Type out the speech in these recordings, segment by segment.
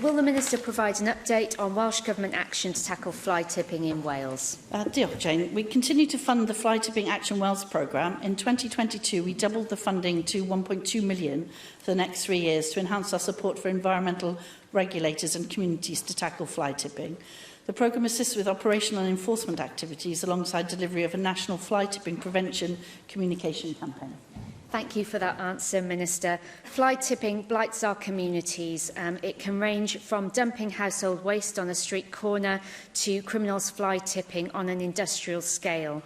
will the Minister provide an update on Welsh Government action to tackle fly tipping in Wales? Diolch, Jane. We continue to fund the Fly Tipping Action Wales programme. In 2022, we doubled the funding to £1.2 million for the next 3 years to enhance our support for environmental regulators and communities to tackle fly tipping. The programme assists with operational and enforcement activities alongside delivery of a national fly tipping prevention communication campaign. Thank you for that answer, Minister. Fly tipping blights our communities. It can range from dumping household waste on a street corner to criminals fly tipping on an industrial scale.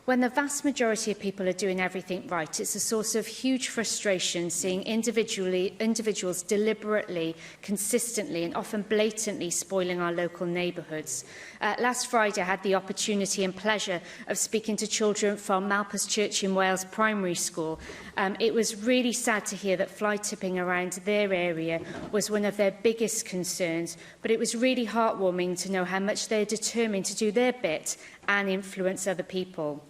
When the vast majority of people are doing everything right, it's a source of huge frustration seeing individuals deliberately, consistently and often blatantly spoiling our local neighbourhoods. Last Friday, I had the opportunity and pleasure of speaking to children from Malpas Church in Wales Primary School. It was really sad to hear that fly tipping around their area was one of their biggest concerns, but it was really heartwarming to know how much they're determined to do their bit and influence other people.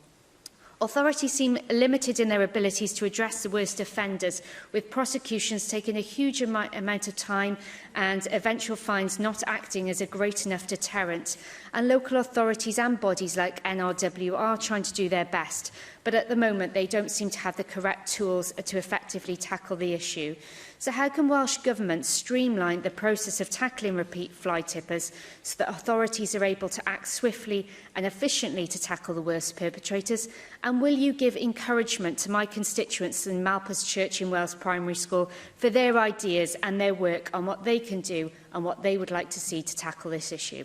Authorities seem limited in their abilities to address the worst offenders, with prosecutions taking a huge amount of time and eventual fines not acting as a great enough deterrent. And local authorities and bodies like NRW are trying to do their best, but at the moment they don't seem to have the correct tools to effectively tackle the issue. So how can Welsh Government streamline the process of tackling repeat fly tippers so that authorities are able to act swiftly and efficiently to tackle the worst perpetrators? And will you give encouragement to my constituents in Malpas Church in Wales Primary School for their ideas and their work on what they can do and what they would like to see to tackle this issue?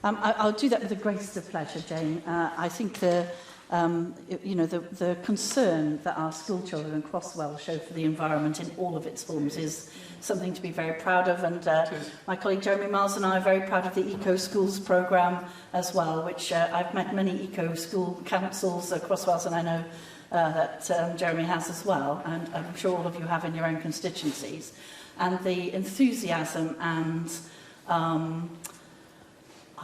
I'll do that with the greatest of pleasure, Jane. I think the concern that our school children across Wales show for the environment in all of its forms is something to be very proud of. And my colleague Jeremy Miles and I are very proud of the Eco Schools programme as well, which I've met many eco school councils across Wales, and I know that Jeremy has as well, and I'm sure all of you have in your own constituencies. And the enthusiasm and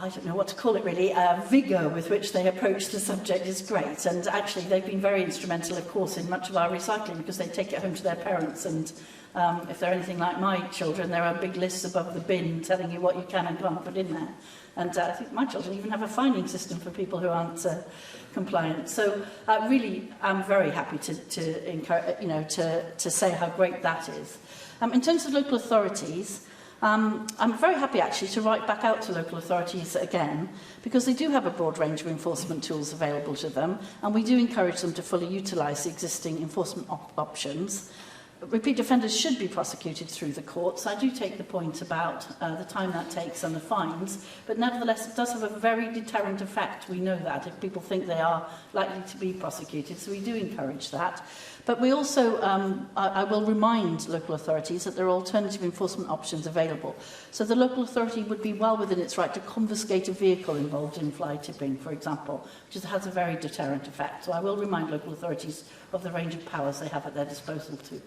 I don't know what to call it really, vigour with which they approach the subject is great. And actually they've been very instrumental, of course, in much of our recycling because they take it home to their parents. And if they're anything like my children, there are big lists above the bin telling you what you can and can't put in there. And I think my children even have a fining system for people who aren't compliant. So really, I'm very happy to encourage, to say how great that is. In terms of local authorities, I'm very happy actually to write back out to local authorities again, because they do have a broad range of enforcement tools available to them, and we do encourage them to fully utilise the existing enforcement options. Repeat offenders should be prosecuted through the courts. I do take the point about the time that takes and the fines, but nevertheless it does have a very deterrent effect. We know that if people think they are likely to be prosecuted, so we do encourage that. But we also, I will remind local authorities that there are alternative enforcement options available. So the local authority would be well within its right to confiscate a vehicle involved in fly tipping, for example, which has a very deterrent effect. So I will remind local authorities of the range of powers they have at their disposal too.